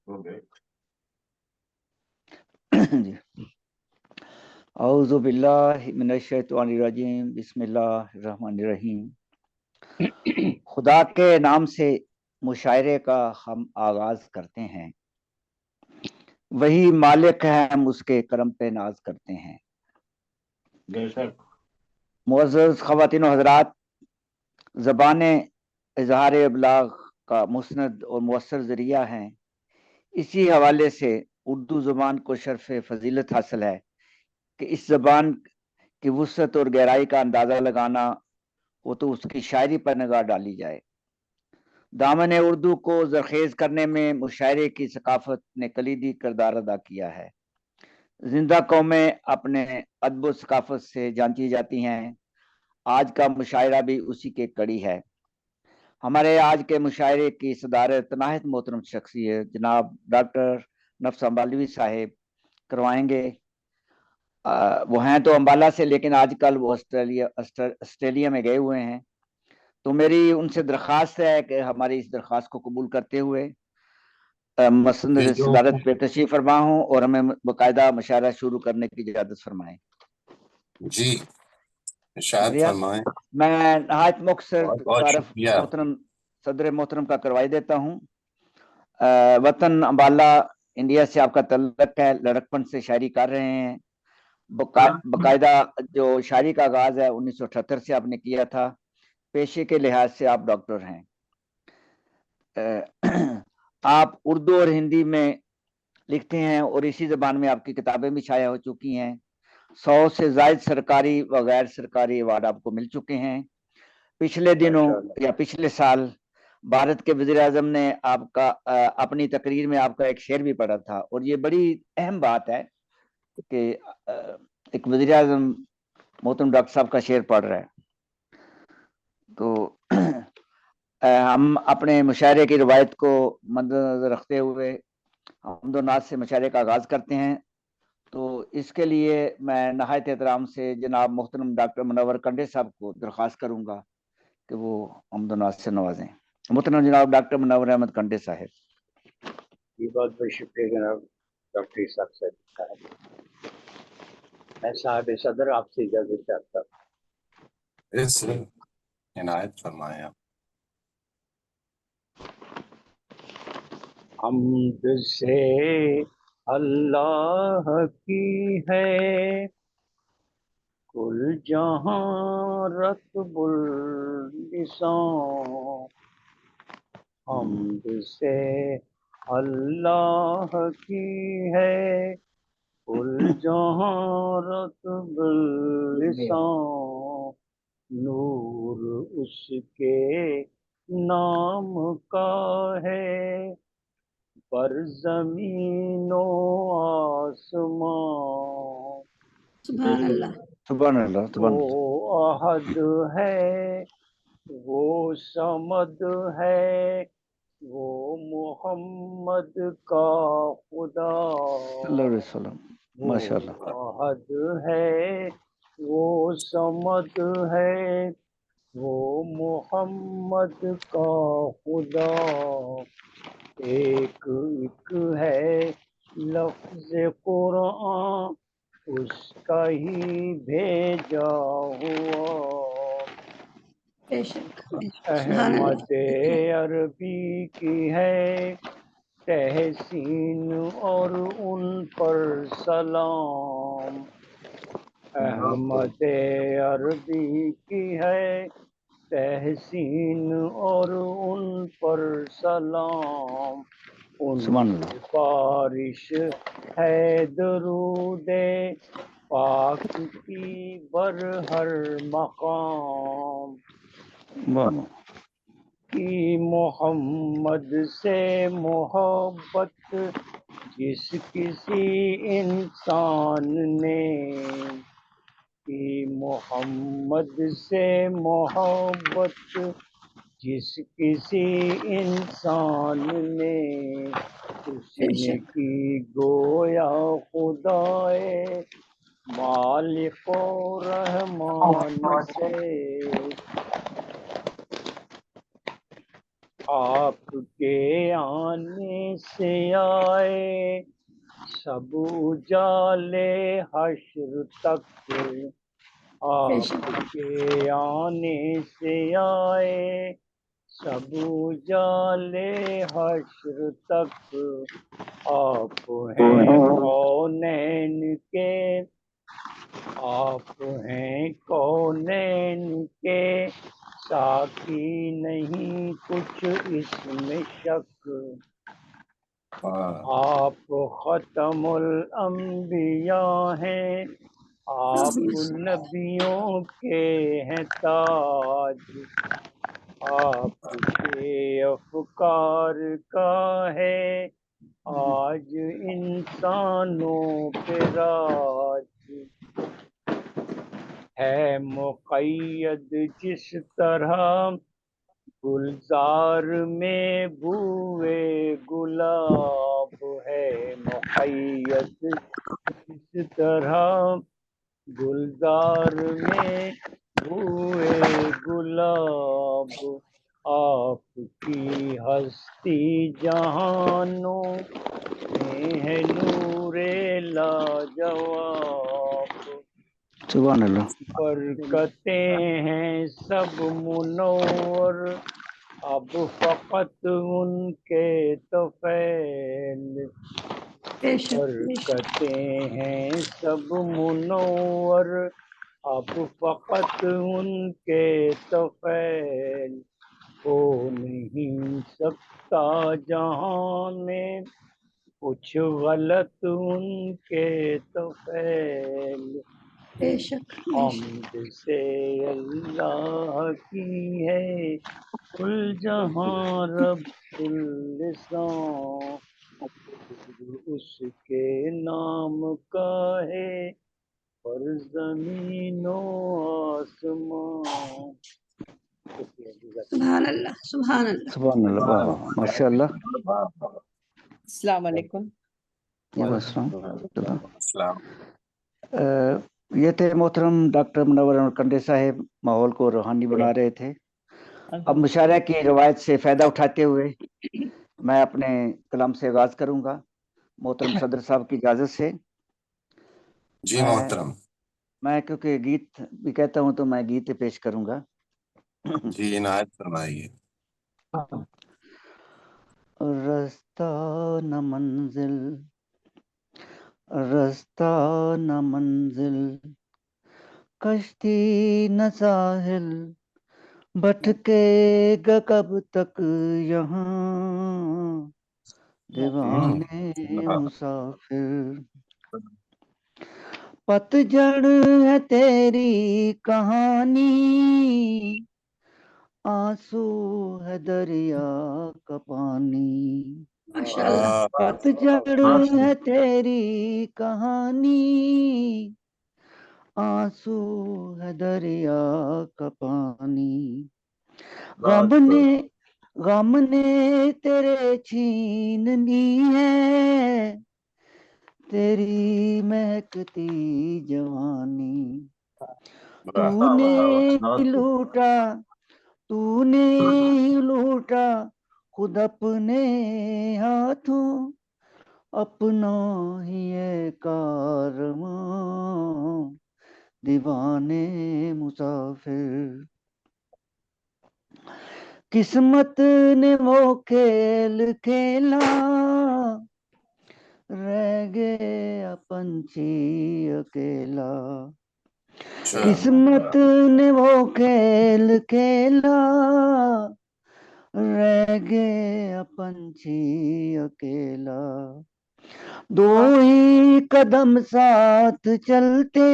جی اعوذ باللہ من الشیطان الرجیم بسم اللہ الرحمن الرحیم۔ خدا کے نام سے مشاعرے کا ہم آغاز کرتے ہیں، وہی مالک ہے، ہم اس کے کرم پہ ناز کرتے ہیں۔ معزز خواتین و حضرات، زبان اظہار ابلاغ کا مسند اور مؤثر ذریعہ ہیں، اسی حوالے سے اردو زبان کو شرف فضیلت حاصل ہے کہ اس زبان کی وسعت اور گہرائی کا اندازہ لگانا ہو تو اس کی شاعری پر نگاہ ڈالی جائے۔ دامن اردو کو زرخیز کرنے میں مشاعرے کی ثقافت نے کلیدی کردار ادا کیا ہے۔ زندہ قومیں اپنے ادب و ثقافت سے جانتی جاتی ہیں، آج کا مشاعرہ بھی اسی کے کڑی ہے۔ ہمارے آج کے مشاعرے کی صدارت نہایت محترم شخصیت جناب ڈاکٹر نفس امبالوی صاحب کروائیں گے۔ وہ ہیں تو امبالہ سے، لیکن آج کل وہ آسٹریلیا میں گئے ہوئے ہیں، تو میری ان سے درخواست ہے کہ ہماری اس درخواست کو قبول کرتے ہوئے مسند صدارت پہ تشریف فرما ہوں اور ہمیں باقاعدہ مشاعرہ شروع کرنے کی اجازت فرمائیں۔ جی ارشاد فرمائیں۔ میں نہایت مختصر بہت تعارف شکریہ۔ محترم صدر محترم کا کروائی دیتا ہوں۔ وطن امبالہ انڈیا سے آپ کا تعلق ہے، لڑکپن سے شاعری کر رہے ہیں، باقاعدہ جو شاعری کا آغاز ہے 1978 سے آپ نے کیا تھا، پیشے کے لحاظ سے آپ ڈاکٹر ہیں۔ آپ اردو اور ہندی میں لکھتے ہیں اور اسی زبان میں آپ کی کتابیں بھی شائع ہو چکی ہیں۔ 100 سے زائد سرکاری و غیر سرکاری ایوارڈ آپ کو مل چکے ہیں۔ پچھلے دنوں یا پچھلے سال بھارت کے وزیر اعظم نے آپ کا اپنی تقریر میں آپ کا ایک شعر بھی پڑھا تھا، اور یہ بڑی اہم بات ہے کہ ایک وزیر اعظم محترم ڈاکٹر صاحب کا شعر پڑھ رہا ہے۔ تو ہم اپنے مشاعرے کی روایت کو مد نظر رکھتے ہوئے حمد و نعت سے مشاعرے کا آغاز کرتے ہیں۔ تو اس کے لیے میں نہایت احترام سے جناب محترم ڈاکٹر منور کنڈے صاحب کو درخواست کروں گا کہ وہ حمد و نعت سے نوازیں۔ محترم جناب ڈاکٹر منور احمد کنڈے صاحب۔ بہت بہت شکریہ جناب ڈاکٹر صاحب۔ میں صاحب صدر آپ سے اجازت چاہتا ہوں۔ اس عنایت فرمائیں۔ حمد سے اللہ کی ہے کل جہاں رتب اللسان، حمد سے اللہ کی ہے کل جہاں رتب اللسان، نور اس کے نام کا ہے پر زمین و آسمان، سبحان اللہ سبحان اللہ سبحان اللہ۔ وہ احد ہے، وہ صمد ہے، وہ محمد کا خدا، صلی اللہ علیہ وسلم، ماشاء اللہ۔ وہ احد ہے، وہ صمد ہے، وہ محمد کا خدا، ایک ایک ہے لفظ قرآن اس کا ہی بھیجا ہوا، بے شک سبحان اللہ۔ احمد عربی کی ہے تحسین اور ان پر سلام، احمد عربی کی ہے تحسین اور ان پر سلام، ان کی بارش ہے درود پاک کی بر ہر مقام، کی محمد سے محبت جس کسی انسان نے، کی محمد سے محبت جس کسی انسان نے، اس بے نے شک کی گویا خدائے مالک و رحمان سے، آپ کے آنے سے آئے سب اجالے حشر تک، آپ کے آنے سے آئے سب اجالے حشر تک، آپ ہیں کونین کے، آپ ہیں کونین کے، ساقی نہیں کچھ اس میں شک، آپ ختم الانبیاء ہیں، آپ نبیوں کے ہیں تاج، آپ کے افکار کا ہے آج انسانوں پہ راج، ہے مقید جس طرح گلزار میں بوئے گلاب، ہے مقید جس طرح گلزار میں بوئے گلاب، آپ کی ہستی جہانوں میں ہے نور لاجواب، سبحان اللہ۔ برکتیں ہیں سب منور، اب فقط ان کے طفیل، بے شک بے شک برکتیں ہیں سب منور، اب فقط ان کے طفیل، ہو نہیں سکتا جہاں میں کچھ غلط ان کے طفیل، بے شک بے شک حمد سے اللہ کی ہے کل جہاں رب اللسان، اس کے نام کا ہے پر زمین و آسمان۔ سبحان اللہ سبحان اللہ۔ سبحان اللہ، واہ ماشاء اللہ۔ السلام علیکم۔ السلام۔ یہ تھے محترم ڈاکٹر منور انور کنڈے صاحب، ماحول کو روحانی بنا رہے تھے۔ اب مشاعرہ کی روایت سے فائدہ اٹھاتے ہوئے میں اپنے کلام سے آغاز کروں گا محترم صدر صاحب کی اجازت سے۔ جی محترم۔ میں کیونکہ گیت بھی کہتا ہوں تو میں گیت پیش کروں گا۔ جی عنایت فرمائیے۔ رستہ نہ منزل، رستہ نہ منزل، کشتی نہ ساحل، بھٹکے گا کب تک یہاں دیوانے مسافر، پتجھڑ ہے تیری کہانی، آنسو ہے دریا کا پانی، ماشاء اللہ۔ پتجھڑ ہے تیری کہانی، آنسو ہے دریا کا پانی، غم نے تیرے چھین لی ہے تیری مہکتی جوانی، تو نے ہی لوٹا خود اپنے ہاتھوں، اپنا ہی ہے کارواں دیوانے مسافر، قسمت نے وہ کھیل کھیلا رہ گیا پنچھی اکیلا، قسمت نے وہ کھیل کھیلا رہ گیا پنچھی اکیلا، دو ہی قدم ساتھ چلتے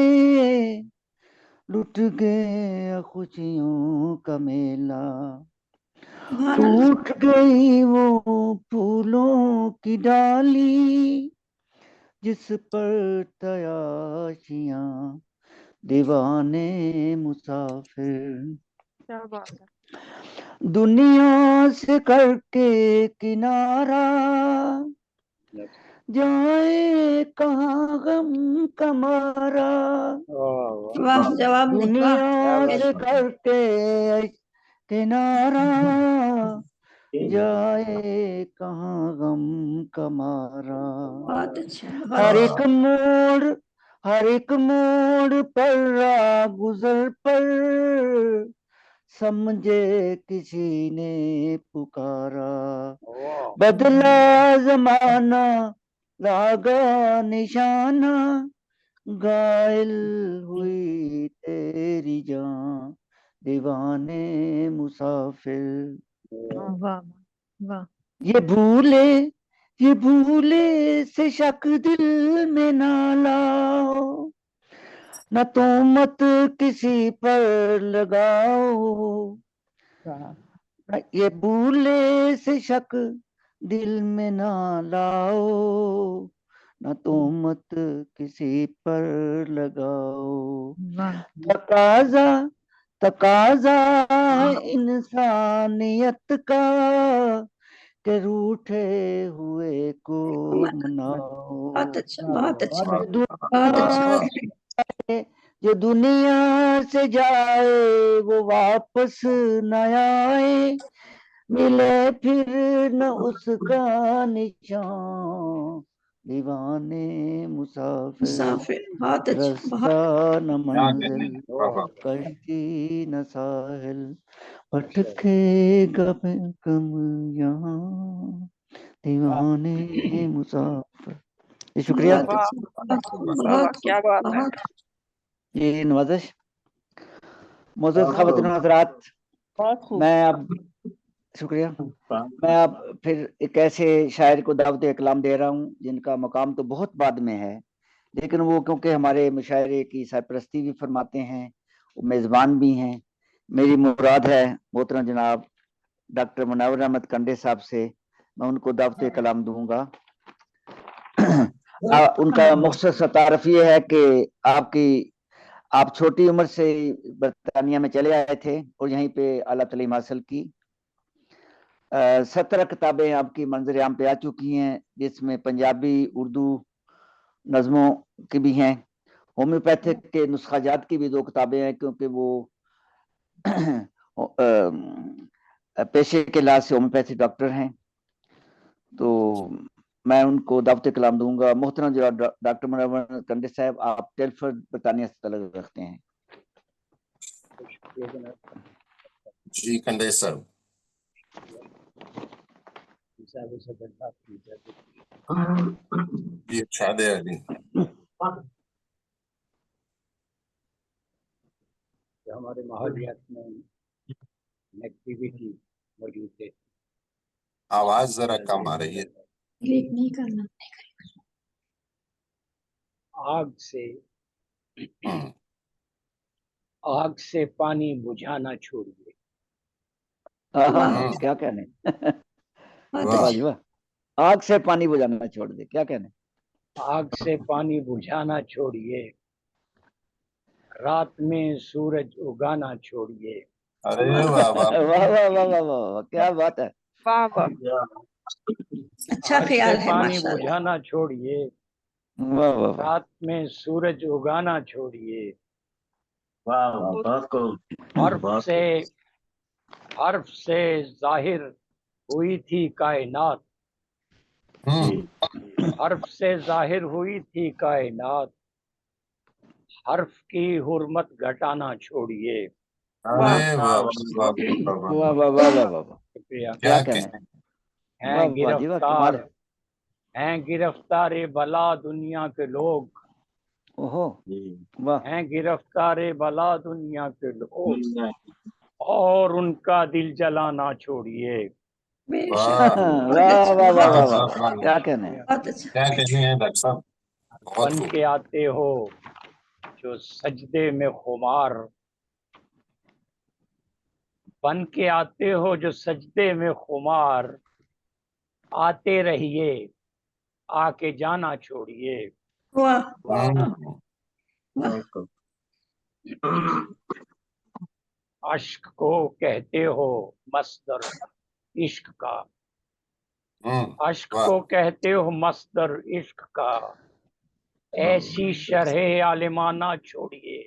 لٹ گیا خوشیوں کا میلہ، سبحان اللہ۔ ٹوٹ گئی وہ پھولوں کی ڈالی جس پر تیاشیاں دیوانے مسافر، کیا بات ہے۔ دنیا سے کر کے کنارہ جائے کہاں غم کمارا، واہ جواب دے، واہ دنیا بے سے شک۔ کر کے کنارہ جائے کہاں غم کا مارا. بہت اچھا ہر ایک موڑ پر راہ گزر پر سمجھے کسی نے پکارا. بدلا زمانہ لاگا نشانہ غائل ہوئی تیری جان دیوانے مسافر. واہ واہ. یہ بھولے سے شک دل میں نہ لاؤ نہ تہمت کسی پر لگاؤ. یہ بھولے سے شک دل میں نہ لاؤ نہ تہمت کسی پر لگاؤ. تقاضا انسانیت کا کہ روٹھے ہوئے کو مناؤ. بہت اچھا بہت اچھا بہت دنیا اچھا. جو دنیا سے جائے وہ واپس نہ آئے ملے پھر نہ اس کا نشان دیوانے مسافر. بہت اچھا بہت رستہ نہ منزل کشتی نہ ساحل بھٹکے گا کم یہاں دیوانے مسافر. شکریہ. کیا بات ہے. یہ نوازش. معزز خواتین و حضرات، بہت خوب. شکریہ. میں اب پھر ایک ایسے شاعر کو دعوت اکلام دے رہا ہوں جن کا مقام تو بہت بعد میں ہے، لیکن وہ کیونکہ ہمارے مشاعرے کی سرپرستی بھی فرماتے ہیں، وہ میزبان بھی ہیں. میری مراد ہے محترم جناب ڈاکٹر منور احمد کنڈے صاحب سے، میں ان کو دعوت کلام دوں گا. ان کا مختصر تعارف یہ ہے کہ آپ چھوٹی عمر سے برطانیہ میں چلے آئے تھے اور یہیں پہ اعلیٰ تعلیم حاصل کی. 17 کتابیں آپ کی منظر عام پہ آ چکی ہیں، جس میں پنجابی اردو نظموں کی بھی ہیں. ہومیوپیتھک کے نسخہ جات کی بھی 2 کتابیں ہیں، کیونکہ وہ پیشے کے لحاظ سے ہومیوپیتھی ڈاکٹر ہیں. تو میں ان کو دعوت کلام دوں گا. محترم ڈاکٹر منور کنڈے صاحب، آپ ٹیلفرڈ برطانیہ سے تعلق رکھتے ہیں. جی کنڈے صاحب. یہ ارشاد علی. ہمارے ماحولیات میں نیگیٹیوٹی موجود ہے. آواز ذرا کم آ رہی ہے. نہیں کرنا. آگ سے پانی بجھانا چھوڑیے. کیا کہنے. آگ سے پانی بجھانا چھوڑ دے، کیا کہنے. آگ سے پانی بجھانا چھوڑیے، رات میں سورج اگانا چھوڑیے. ارے واہ واہ واہ واہ واہ واہ واہ، کیا بات ہے. واہ واہ. اچھا خیال ہے پانی ماشاء اللہ. بجھانا چھوڑیے، واہ واہ واہ. رات میں سورج اگانا چھوڑیے. حرف سے ظاہر ہوئی تھی کائنات، حرف سے ظاہر ہوئی تھی کائنات، حرف کی حرمت گھٹانا چھوڑیے. ارے واہ واہ واہ واہ واہ واہ. شکریہ. کیا کہنے. ہیں گرفتار بلا دنیا کے لوگ، ہیں گرفتار بلا دنیا کے لوگ، اور ان کا دل جلانا چھوڑیے. کیا کہنے. کیا کہتے ہیں ڈاکٹر صاحب. بن کے آتے ہو جو سجدے میں خمار، بن کے آتے ہو جو سجدے میں خمار، آتے رہیے آ کے جانا چھوڑیے. عشق کو کہتے ہو مصدر عشق کا، عشق کو کہتے ہو مصدر عشق کا، ایسی شرح عالمانہ چھوڑیے.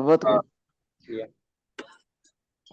بہت خوب.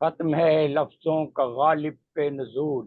ختم ہے لفظوں کا غالب پہ نزول،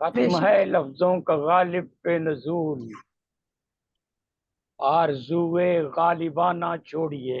ختم ہے لفظوں کا غالب پہ نزول، آرزوئے غالبانہ چھوڑیے،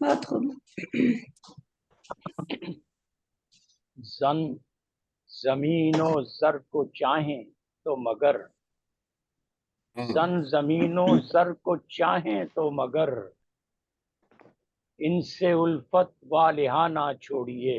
بہت خوب. زمین و زر کو چاہیں تو مگر، زمین و زر کو چاہیں تو مگر، ان سے الفت والہانہ چھوڑیے،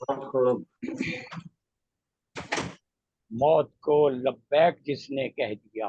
بہت خوب. موت کو لبیک جس نے کہہ دیا،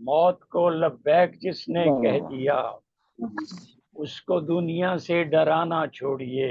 موت کو لبیک جس نے واہ کہہ واہ. دیا، اس کو دنیا سے ڈرانا چھوڑیے،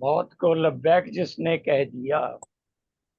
موت کو لبیک جس نے کہہ دیا،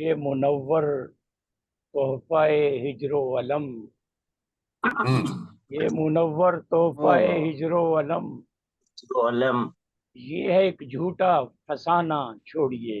یہ منور تحفہ ہجر و علم، یہ منور تحفہ واہ واہ. ہجر و علم، علم. یہ ہے ایک جھوٹا فسانہ چھوڑیے،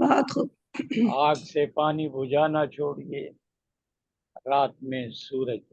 بہت خوب. آگ سے پانی بجھانا چھوڑیے، رات میں سورج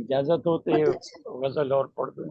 اجازت ہو تو غزل اور پڑھ دوں.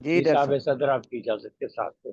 جی ڈاکٹر صاحب صاحب صدر آپ کی اجازت کے ساتھ ہے.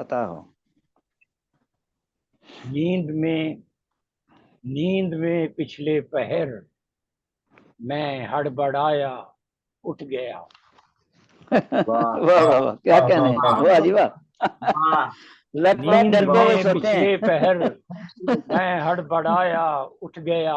عطا ہو. نیند میں پچھلے پہر میں ہڑبڑایا اٹھ گیا، واہ واہ واہ کیا کہنے. واہ جی واہ. لگتا ہے نیند ڈرتے ہوئے میں سوتے ہیں. پچھلے پہر میں ہڑبڑایا اٹھ گیا،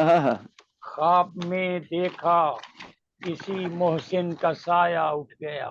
آہا. خواب میں دیکھا کسی محسن کا سایہ اٹھ گیا،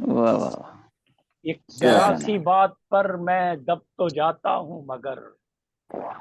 واہ واہ. ایک کیا ذرا کہنا. سی بات پر میں دب تو جاتا ہوں مگر،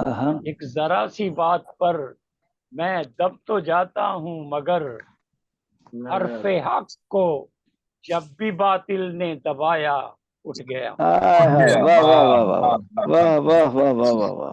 آہا. ایک ذرا سی بات پر میں دب تو جاتا ہوں مگر، حرف حق کو جب بھی باطل نے دبایا اٹھ گیا، آہا. واہ واہ واہ واہ واہ واہ واہ واہ واہ واہ.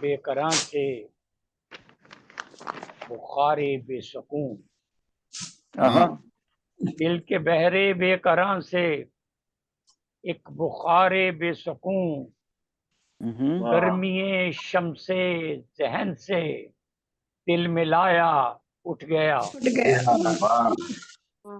بے قراں سے بخار بے سکون، آہا. دل کے بہرے بے قراں سے ایک بخار بے سکون، ہمم. گرمی شمس ذہن سے دل ملایا اٹھ گیا، اٹھ گیا.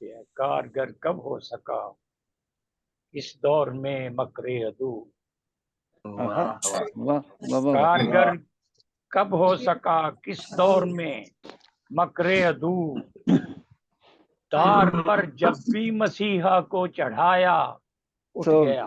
کہ کارگر کب ہو سکا اس دور میں مکر عدو، آہا. واہ واہ واہ. کارگر کب ہو سکا کس دور میں مکر عدو، دار پر جب بھی مسیحا کو چڑھایا اٹھ تو گیا،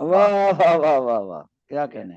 واہ واہ واہ واہ واہ کیا کہنے.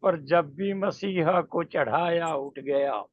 پر جب بھی مسیحا کو چڑھایا اٹھ گیا،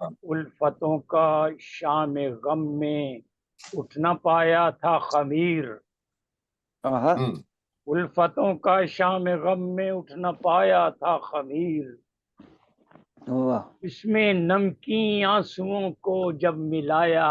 واہ. الفتوں کا شام غم میں اٹھ نہ پایا تھا خمیر، آہا. الفتوں کا شام غم میں اٹھ نہ پایا تھا خمیر، واہ. اس میں نمکین آنسوؤں کو جب ملایا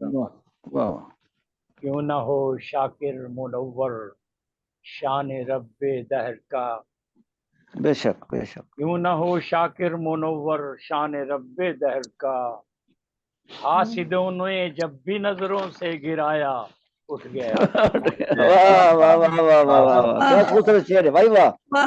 واہ واہ واہ. کیوں نہ ہو شاکر منور شان رب دہر کا، بے شک بے شک. کیوں نہ ہو شاکر منور شان رب دہر کا، حاسدوں نے جب بھی نظروں سے گرایا اٹھ گیا، واہ واہ واہ واہ واہ واہ واہ. کیا خوبصورت شعر ہے بھائی. واہ واہ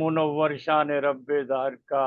منور شان رب دہر کا،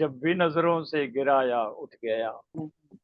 جب بھی نظروں سے گرایا اٹھ گیا.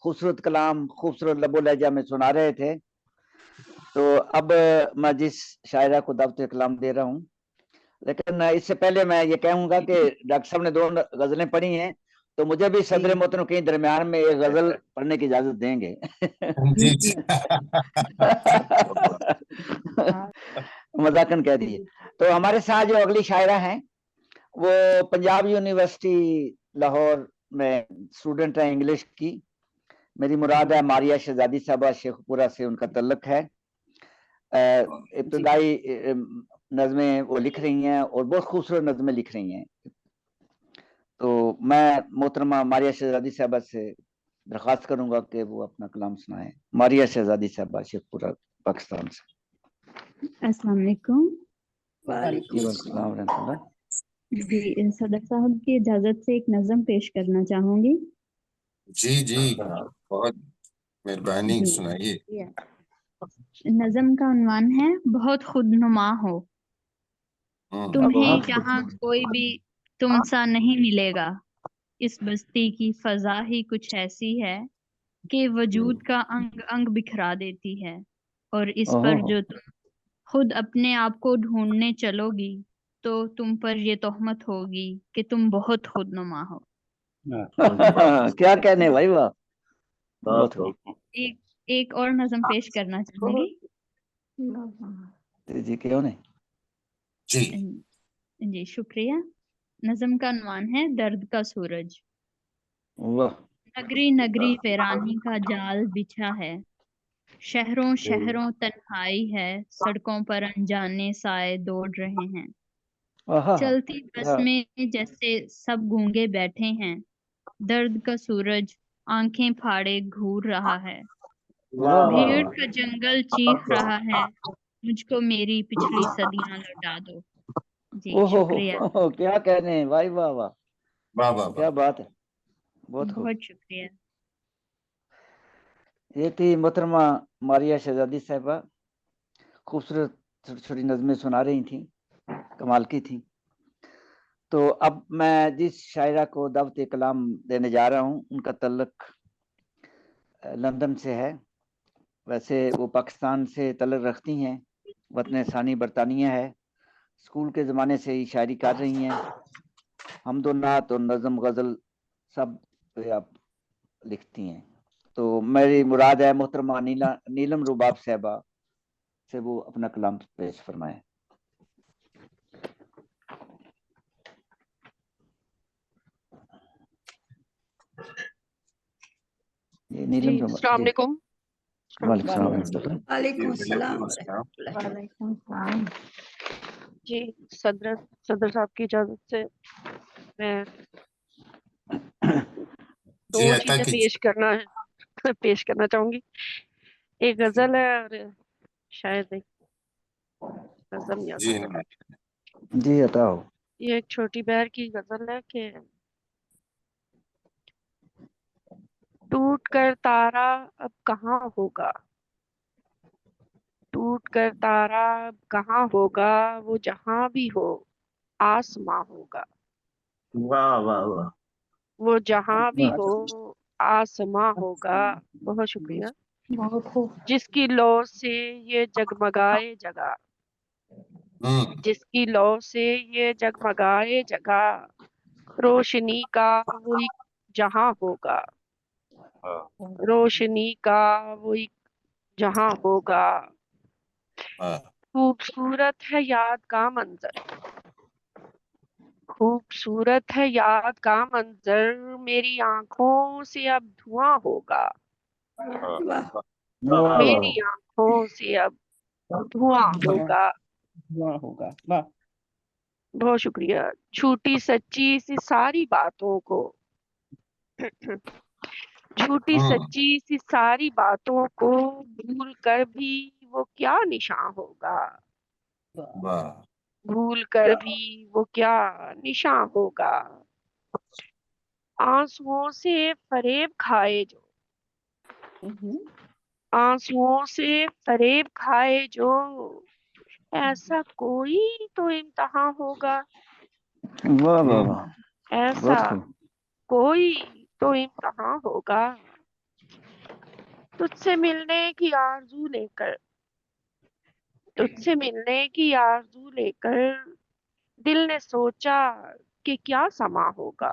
خوبصورت کلام خوبصورت لب و لہجہ میں سنا رہے تھے. تو اب میں جس شاعرہ کو دعوت کلام دے رہا ہوں، لیکن اس سے پہلے میں یہ کہوں گا کہ ڈاکٹر صاحب نے 2 غزلیں پڑھی ہیں، تو مجھے بھی صدر محترم کہیں درمیان میں ایک غزل پڑھنے کی اجازت دیں گے؟ جی جی مذاقن کہہ دیجیے. تو ہمارے ساتھ جو اگلی شاعرہ ہیں وہ پنجاب یونیورسٹی لاہور میں اسٹوڈنٹ ہیں انگلش کی. میری مراد ہے ماریہ شہزادی صاحبہ، شیخ پورہ سے ان کا تعلق ہے. ابتدائی نظمیں وہ لکھ رہی ہیں اور بہت خوبصورت نظمیں لکھ رہی ہیں. تو میں محترمہ ماریہ شہزادی صاحبہ سے درخواست کروں گا کہ وہ اپنا کلام سنائیں. ماریہ شہزادی صاحبہ، شیخ پورہ، پاکستان سے. السلام علیکم. وعلیکم السلام. السلام ورحمۃ اللہ. جی صدر صاحب کی اجازت سے ایک نظم پیش کرنا چاہوں گی. جی جی بہت مہربانی، سنائیے. نظم کا عنوان ہے بہت خود نما ہو. تمہیں جہاں کوئی بھی تم سا نہیں ملے گا. اس بستی کی فضا ہی کچھ ایسی ہے کہ وجود کا انگ انگ بکھرا دیتی ہے. اور اس پر جو تم خود اپنے آپ کو ڈھونڈنے چلو گی تو تم پر یہ تہمت ہوگی کہ تم بہت خود نما ہو. کیا کہنے بھائی، واہ. بہت ایک اور نظم پیش کرنا چاہوں گی. جی کیوں نہیں. جی جی شکریہ. نظم کا عنوان ہے درد کا سورج. واہ. نگری نگری ویرانی کا جال بچھا ہے. شہروں شہروں تنہائی ہے. سڑکوں پر انجانے سائے دوڑ رہے ہیں. چلتی بس میں جیسے سب گونگے بیٹھے ہیں. درد کا سورج آنکھیں پھاڑے گھور رہا ہے. بھیڑ کا جنگل چیخ رہا ہے مجھ کو میری پچھلی صدیاں لوٹا دو. جی شکریہ. کیا کہنے ہیں بھائی، واہ واہ، واہ واہ کیا بات ہے. بہت خوب. بہت شکریہ. یہ تھی محترمہ ماریہ شہزادی صاحبہ. خوبصورت چھوٹی چھوٹی نظمیں سنا رہی تھیں، کمال کی تھیں. تو اب میں جس شاعرہ کو دعوت کلام دینے جا رہا ہوں ان کا تعلق لندن سے ہے. ویسے وہ پاکستان سے تعلق رکھتی ہیں، وطن ثانی برطانیہ ہے. اسکول کے زمانے سے ہی شاعری کر رہی ہیں. حمد و نعت اور نظم غزل سب آپ لکھتی ہیں. تو میری مراد ہے محترمہ نیلم رباب صاحبہ سے وہ اپنا کلام پیش فرمائیں. السلام علیکم. وعلیکم السلام. وعلیکم السلام. جی صدر صاحب کی اجازت سے میں دو جی چیزیں پیش کرنا چاہوں گی. ایک غزل ہے اور شاید ایک نظم یا جی جی عطا ہو. یہ ایک چھوٹی بہر کی غزل ہے کہ ٹوٹ کر تارا اب کہاں ہوگا. ٹوٹ کر تارا اب کہاں ہوگا. وہ جہاں بھی ہو آسماں ہوگا. واہ واہ واہ. وہ جہاں بھی ہو آسماں ہوگا. بہت شکریہ. بہت خوب. جس کی لو سے یہ جگمگائے جگہ. جس کی لو سے یہ جگمگائے جگہ. روشنی کا وہ ایک جہاں ہوگا. روشنی کا وہ ایک جہاں ہوگا. خوبصورت ہے یاد کا منظر. خوبصورت ہے یاد کا منظر. میری آنکھوں سے اب دھواں ہوگا. میری آنکھوں سے اب دھواں ہوگا. بہت شکریہ. جھوٹی سچی سی ساری باتوں کو جھوٹی سچی سی ساری باتوں کو بھول کر بھی وہ کیا نشاں ہوگا. بھول کر بھی وہ کیا نشاں ہوگا. آنسوؤں سے فریب کھائے جو آنسوؤں سے فریب کھائے جو. ایسا کوئی تو امتحان ہوگا. واہ واہ واہ. ایسا کوئی تو امتحان ہوگا. تجھ سے ملنے کی آرزو لے کر تجھ سے ملنے کی آرزو لے کر دل نے سوچا کہ کیا سما ہوگا.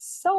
100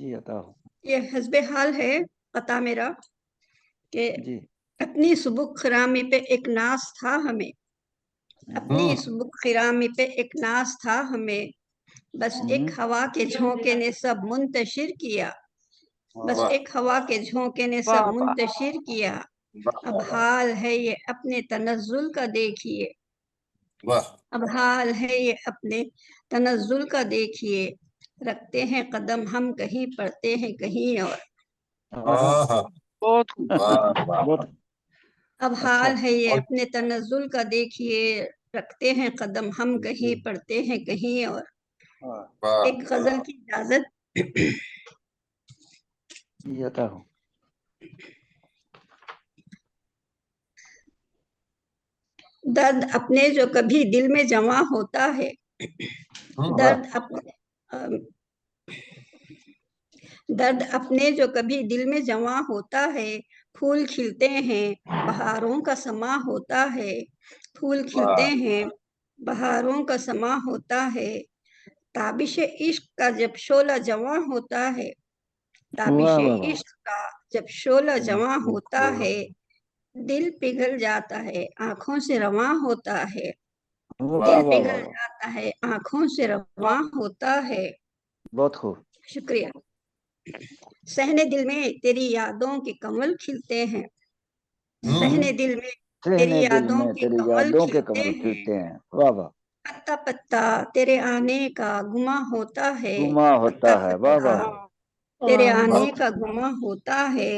جی عطا ہو. یہ حسب حال ہے عطا میرا کہ جی اپنی سبک خرامی پہ ایک ناز تھا ہمیں، اپنی سبک خرامی پہ ایک ناز تھا ہمیں، بس ایک ہوا کے جھونکے نے سب منتشر کیا، بس ایک ہوا کے جھونکے نے سب واہ واہ منتشر کیا، اب حال ہے یہ اپنے تنزل کا دیکھیے، اب حال ہے یہ اپنے تنزل کا دیکھیے، رکھتے ہیں قدم ہم کہیں پڑتے ہیں کہیں اور، بہت خوب بہت اب اچھا. حال ہے یہ اپنے تنزل کا دیکھیے، رکھتے ہیں قدم ہم کہیں پڑتے ہیں کہیں اور. ایک غزل کی اجازت. جی عطا ہو. درد اپنے جو کبھی دل میں جمع ہوتا ہے، درد اپنے جو کبھی دل میں جمع ہوتا ہے، پھول کھلتے ہیں بہاروں کا سما ہوتا ہے، پھول کھلتے ہیں بہاروں کا سما ہوتا ہے، تابش عشق کا جب شعلہ جواں ہوتا ہے، تابش عشق کا جب شعلہ جواں ہوتا ہے، دل پگھل جاتا ہے آنکھوں سے رواں ہوتا ہے، دل پگھل جاتا ہے آنکھوں سے رواں ہوتا ہے. بہت خوب. شکریہ. صحن دل میں تیری یادوں کے کمل کھلتے ہیں، صحن دل میں تیری یادوں کے کمل کھلتے ہیں، واہ واہ. پتا پتا تیرے آنے کا گماں ہوتا ہے، گما ہوتا پتا ہے. واہ پتا واہ. تیرے آنے کا گماں ہوتا ہے،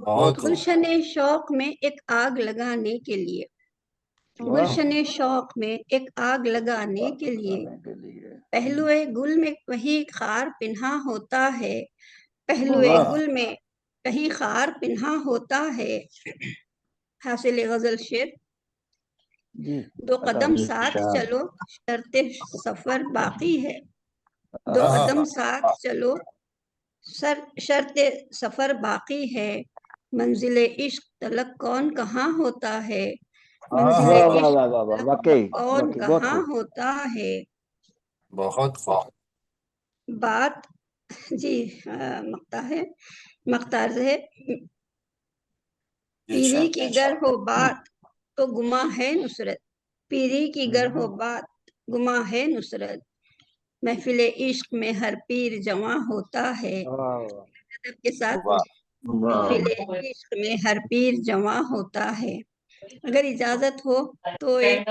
بہت خوب. گلشن شوق میں ایک آگ لگانے کے لیے، گلشن شوق میں ایک آگ لگانے کے لیے، پہلو گل میں کہیں خار پنہا ہوتا ہے، پہلو گل میں کہیں خار پنہا ہوتا ہے. حاصل غزل شعر. دو قدم ساتھ چلو شرط سفر باقی ہے، دو قدم ساتھ چلو شرط سفر باقی ہے، منزل عشق تلک کون کہاں ہوتا ہے، منزل عشق تلک کون کہاں ہوتا ہے. بہت خوب. بات جی مقطع ہے، مقطع ہے. پیری کی گر ہو بات تو گماں ہے نصرت، پیری کی گر ہو بات گماں ہے نصرت، محفل عشق میں ہر پیر جمع ہوتا ہے، ادب کے ساتھ محفل عشق میں ہر پیر جمع ہوتا ہے. اگر اجازت ہو تو ایک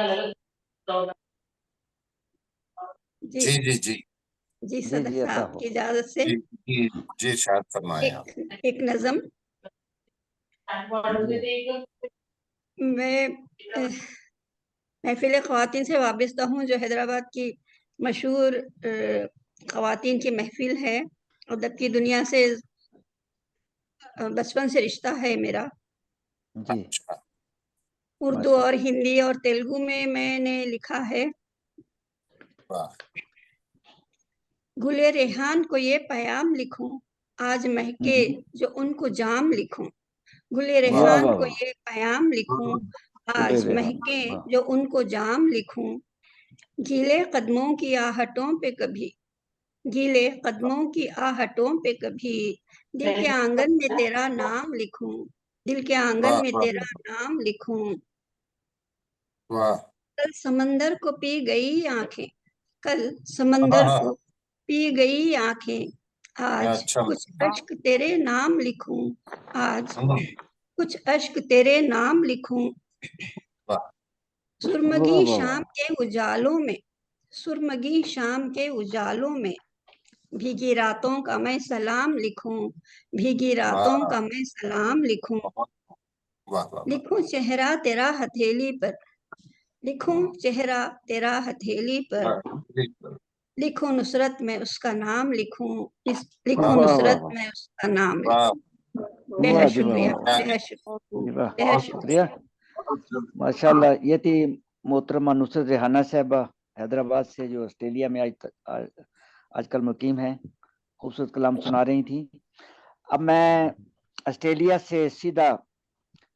جی جی جی جی صدر صاحب کی اجازت سے جی شاید فرمایا. ایک نظم. میں محفل خواتین سے وابستہ ہوں جو حیدرآباد کی مشہور خواتین کی محفل ہے، ادب کی دنیا سے بچپن سے رشتہ ہے میرا. اردو اور ہندی اور تیلگو میں نے لکھا ہے. گلے ریحان کو یہ پیام لکھوں آج مہکے جو ان کو جام لکھوں، گلے ریحان کو یہ پیام لکھوں آج مہکے جو ان کو جام لکھوں، گیلے قدموں کی آہٹوں پہ کبھی، گیلے قدموں کی آہٹوں پہ کبھی دل کے آنگن میں تیرا نام لکھوں، دل کے آنگن میں تیرا نام لکھوں. کل سمندر کو پی گئی آنکھیں، کل سمندر کو پی گئی آنکھیں، آج کچھ اشک تیرے نام لکھوں، آج کچھ اشک تیرے نام لکھوں. سرمگی شام کے اجالوں میں، سرمگی شام کے اجالوں میں بھیگی راتوں کا میں سلام لکھوں، بھیگی راتوں کا میں سلام لکھوں. لکھوں چہرہ تیرا ہتھیلی پر، لکھوں چہرہ تیرا ہتھیلی پر، لکھوں نصرت میں اس کا نام لکھوں، لکھوں نصرت میں اس کا نام لکھوں. بہت شکریہ، بہت شکریہ، بہت شکریہ. ماشاء اللہ. یہ تھی محترمہ نصرت ریحانہ صاحبہ حیدرآباد سے، جو آسٹریلیا میں آج کل مقیم ہیں، خوبصورت کلام سنا رہی تھیں. اب میں آسٹریلیا سے سیدھا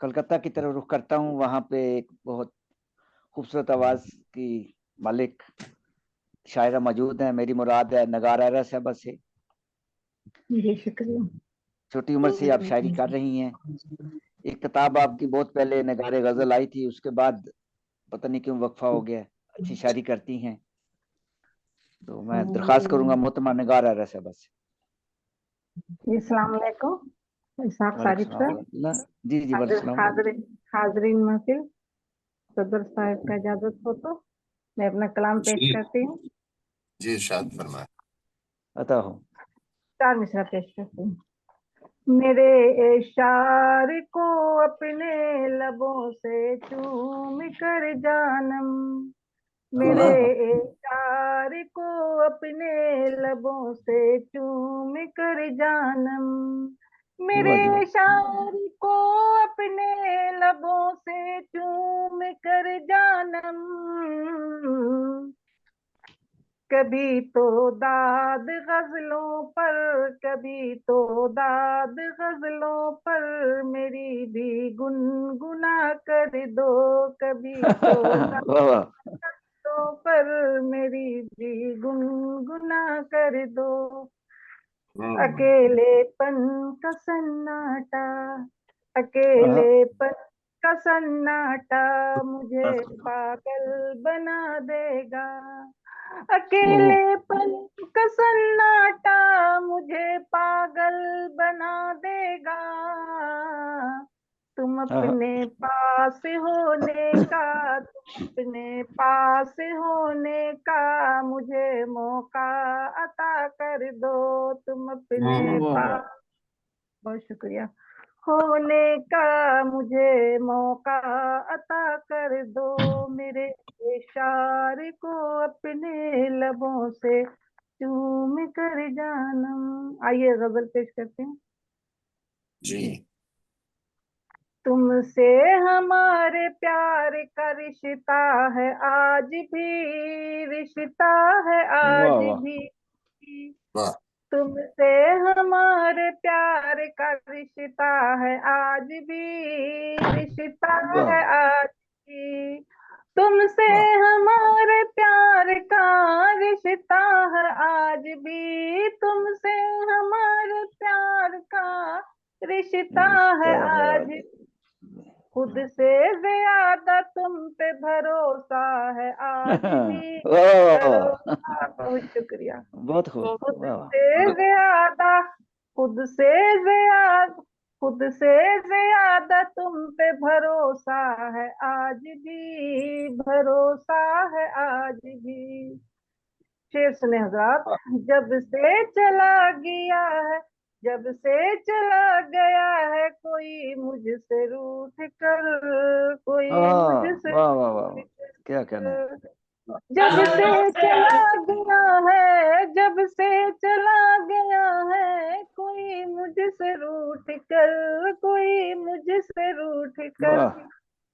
کلکتہ کی طرف رخ کرتا ہوں. وہاں پہ ایک بہت خوبصورت آواز کی مالک شاعرہ موجود ہیں. میری مراد ہے نگار ائرا صاحبہ سے. جی شکریہ. چھوٹی عمر سے آپ شاعری کر رہی ہیں. ایک کتاب آپ کی بہت پہلے نگار غزل آئی تھی, اس کے بعد پتہ نہیں کیوں وقفہ ہو گیا. اچھی شاعری کرتی ہیں, تو میں درخواست کروں گا محترمہ نگار ارا صاحبہ سے. السلام علیکم. اسحاق صارف صاحب. جی جی حاضرین محفل, صدر صاحب کا اجازت ہو تو میں اپنا کلام پیش کرتی ہوں. جی ارشاد فرمائیں. عطا ہو. 4 مصرع پیش کرتی ہوں. میرے اشار کو اپنے لبوں سے چوم کر جانم, میرے اشار کو اپنے لبوں سے چوم کر جانم, میرے اشار کو اپنے لبوں سے چوم کر جانم. کبھی تو داد غزلوں پر, کبھی تو داد غزلوں پر میری بھی گنگنا کر دو, کبھی تو داد غزلوں پر میری بھی گنگنا کر دو. اکیلے پن کا سناٹا, اکیلے پن کا سناٹا مجھے پاگل بنا دے گا. اکیلے پن کا سناٹا مجھے پاگل بنا دے گا. تم اپنے پاس ہونے کا, تم اپنے پاس ہونے کا مجھے موقع عطا کر دو. تم اپنے پاس, بہت شکریہ, ہونے کا مجھے موقع عطا کر دو. میرے اشار کو اپنے لبوں سے چوم کر جانم. آئیے غزل پیش کرتے ہیں. جی. تم سے ہمارے پیار کا رشتہ ہے آج بھی, رشتہ ہے آج بھی. تم سے ہمارے پیار کا رشتہ ہے آج بھی, رشتہ ہے آج بھی. تم سے ہمارے پیار کا رشتہ ہے آج بھی, تم سے ہمارے پیار کا رشتہ ہے آج بھی. خود سے زیادہ تم پہ بھروسہ ہے آج بھی, بہت شکریہ. بہت خوب. خود سے زیادہ, خود سے زیادہ, خود سے زیادہ تم پہ بھروسہ ہے آج بھی, بھروسہ ہے آج بھی. شعر سنیں حضرات. جب سے چلا گیا ہے, جب سے چلا گیا ہے کوئی مجھ سے روٹھ کر, کوئی مجھ سے کیا کہنا ہے. جب سے چلا گیا ہے, جب سے چلا گیا ہے کوئی مجھ سے روٹھ کر, کوئی مجھ سے روٹھ کر.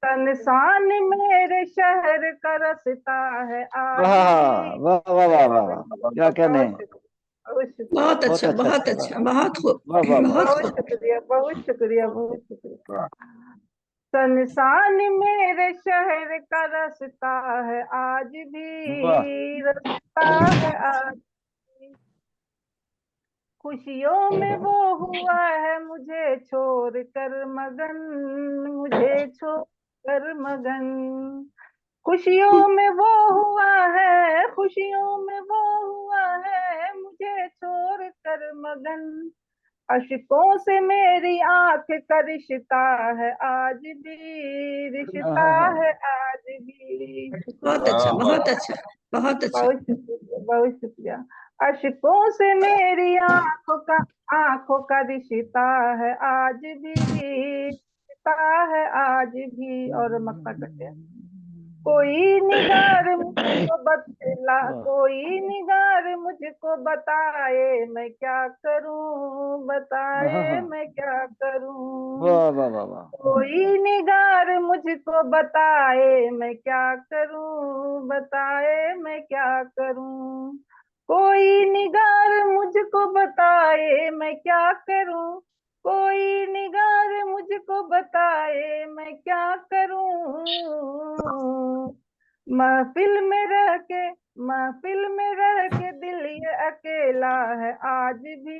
تنسان میرے شہر کا رستا ہے آج بھی. کیا کہنا ہے. بہت اچھا, بہت اچھا, بہت خوب, بہت شکریہ, بہت شکریہ, بہت شکریہ. تنسان میرے شہر کا رستا ہے آج بھی, رستا ہے آج بھی. خوشیوں میں وہ ہوا ہے مجھے چھوڑ کر مگن, مجھے چھوڑ کر مگن. خوشیوں میں وہ ہوا ہے, خوشیوں میں وہ ہوا ہے مجھے چھوڑ کر مگن. اشکوں سے میری آنکھ کا رشتہ ہے آج بھی, رشتہ ہے آج بھی. بہت اچھا, بہت اچھا, بہت اچھا. بہت شکریہ, بہت شکریہ. اشکوں سے میری آنکھوں کا رشتہ ہے آج بھی, رشتہ ہے آج بھی. اور مقطع کرتے ہیں. کوئی نگار مجھ کو بتلا, کوئی نگار مجھ کو بتائے میں کیا کروں, بتائے میں کیا کروں. کوئی نگار مجھ کو بتائے میں کیا کروں, بتائے میں کیا کروں. کوئی نگار مجھ کو بتائے میں کیا کروں, کوئی نگار مجھ کو بتائے میں کیا کروں. محفل میں رہ کے, محفل میں رہ کے دل یہ اکیلا ہے آج بھی,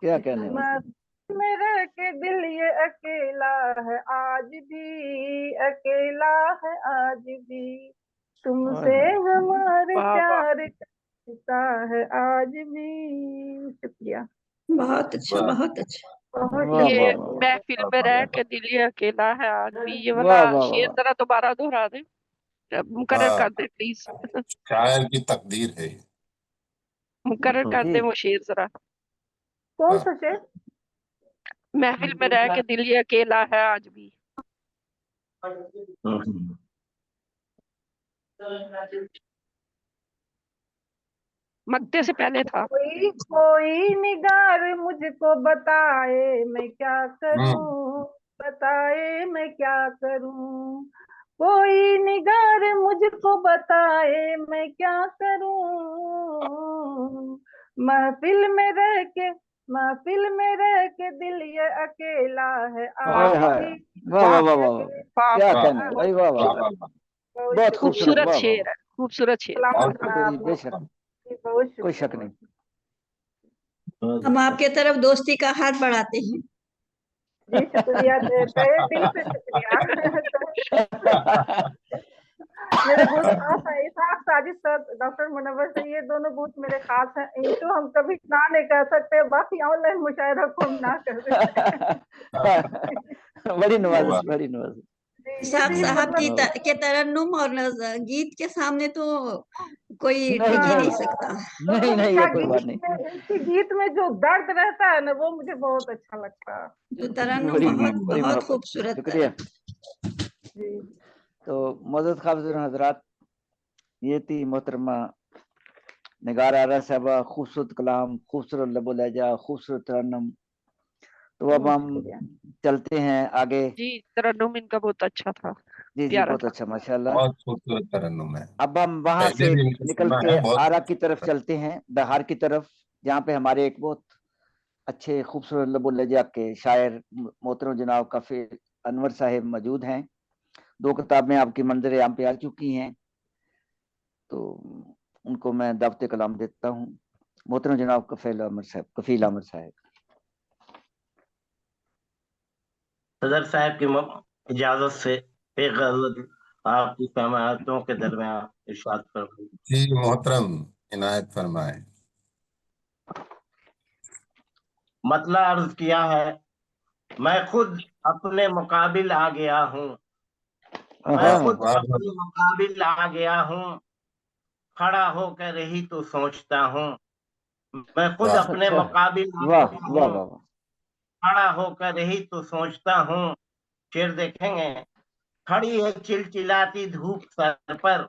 کیا کہنے محفل میں رہ کے دل یہ اکیلا ہے آج بھی، اکیلا ہے آج بھی، تم سے ہمارے پیار کا ہے آج بھی۔ شکریہ، بہت اچھا، بہت اچھا۔ یہ محفل میں رہ کے دل یہ اکیلا ہے آج بھی، یہ والا شعر ذرا دوبارہ دہرا دیں، مقرر کر دیں پلیز، شاعر کی تقدیر ہے یہ۔ مقرر کر دیں وہ شعر ذرا۔ کون سا شعر؟ محفل میں رہ کے دل یہ اکیلا ہے آج بھی۔ مکتے سے پہلے تھا۔ کوئی نگار مجھ کو بتائے میں کیا کروں، بتائے میں کیا کروں، کوئی نگار مجھ کو بتائے میں کیا کروں، محفل میں رہ کے، محفل میں رہ کے دل یہ اکیلا ہے آج بھی۔ بہت خوبصورت شعر ہے، خوبصورت شعر۔ کوئی شک نہیں۔ ہم آپ کے طرف دوستی کا ہاتھ بڑھاتے ہیں۔ جی شکریہ، دل سے شکریہ۔ میرے بہت خاص ہیں اسحاق ساجد سر، ڈاکٹر منور سے، یہ دونوں بہت میرے خاص ہیں، ان کو ہم کبھی نہ نہیں کر سکتے، باقی آن لائن مشاعرہ کو ہم نہ کر سکتے۔ بڑی نوازش، بڑی نوازش۔ اسحاق صاحب کے ترنم اور گیت کے سامنے تو کوئی ٹک ہی نہیں سکتا۔ نہیں یہ کوئی بات نہیں۔ ان کی گیت میں جو درد رہتا ہے نا وہ مجھے بہت اچھا لگتا ہے۔ جو ترنم بہت خوبصورت۔ شکریہ۔ تو معزز حاضرین حضرات، یہ تھی محترمہ نگار آرا صاحبہ، خوبصورت کلام، خوبصورت لب و لہجہ، خوبصورت ترنم۔ تو اب ہم چلتے ہیں آگے۔ جی ترنم ان کا بہت اچھا تھا، جی جی بہت اچھا، ماشاءاللہ۔ بہت خوبصورت ترنم ہے۔ اب ہم وہاں سے نکل کے آرا کی طرف چلتے ہیں، بہار کی طرف، جہاں پہ ہمارے ایک بہت اچھے خوبصورت لب و لہجہ کے شاعر محترم جناب کفیل انور صاحب موجود ہیں۔ 2 کتابیں آپ کی منظر عام پہ آ چکی ہیں، تو ان کو میں دعوت کلام دیتا ہوں۔ محترم جناب کفیل احمد صاحب۔ صدر صاحب کی اجازت سے ایک غزل آپ کی سماعتوں کے درمیان ارشاد فرمائیں۔ جی محترم، عنایت فرمائیں۔ مطلع عرض کیا ہے، میں خود اپنے مقابل آ گیا ہوں، میں خود اپنے مقابل آ گیا ہوں، کھڑا ہو کر رہی تو سوچتا ہوں، میں خود اپنے مقابل آ گیا ہوں، کھڑا ہو کر رہی تو سوچتا ہوں۔ شعر دیکھیں گے، کھڑی ہے چلچلاتی دھوپ سر پر،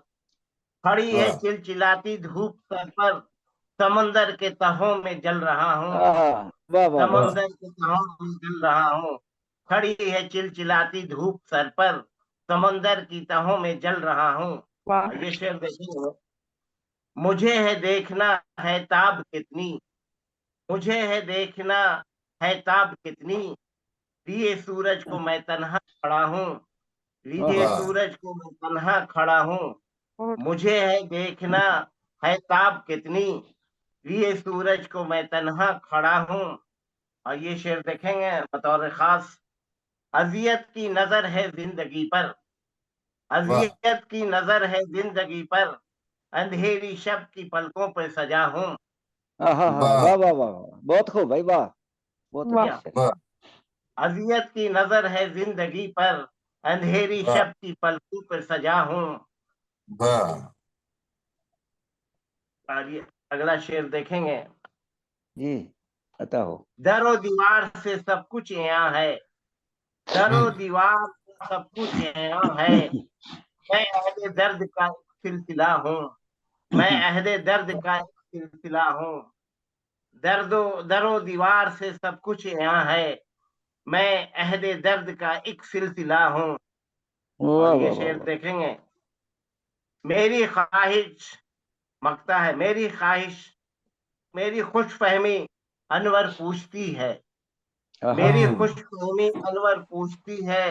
کھڑی ہے چلچلاتی دھوپ سر پر، سمندر کے تہوں میں جل رہا ہوں، سمندر کے تہوں میں جل رہا ہوں، کھڑی ہے چلچلاتی دھوپ سر پر، سمندر کی تہوں میں جل رہا ہوں۔ یہ شعر دیکھیں گے، مجھے ہے دیکھنا ہے تاب کتنی، مجھے ہے دیکھنا ہے تاب کتنی، لیے سورج کو میں تنہا کھڑا ہوں، لیے سورج کو میں تنہا کھڑا ہوں، مجھے ہے دیکھنا ہے تاب کتنی، لیے سورج کو میں تنہا کھڑا ہوں۔ اور یہ شعر دیکھیں گے بطور خاص، اذیت کی نظر ہے زندگی پر، اذیت کی نظر ہے زندگی پر، اندھیری شب کی پلکوں پہ سجا ہوں۔ واہ واہ واہ، بہت خوب بھائی، واہ، بہت۔ اذیت کی نظر ہے زندگی پر، اندھیری شب کی پلکوں پہ سجا ہوں۔ اگلا شعر دیکھیں گے، جی عطا ہو۔ در و دیوار سے سب کچھ یہاں ہے، در و دیوار سے سب کچھ یہاں ہے، میں اہل درد کا ایک سلسلہ ہوں، میں اہل درد کا ایک سلسلہ ہوں، در و دیوار سے سب کچھ یہاں ہے، میں عہد درد کا ایک سلسلہ ہوں۔ اور یہ شعر دیکھیں گے، میری خواہش مکتا ہے، میری خواہش، میری خوش فہمی انور پوچھتی ہے، میری خوش فہمی انور پوچھتی ہے،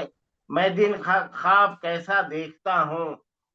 میں دن خواب کیسا دیکھتا ہوں،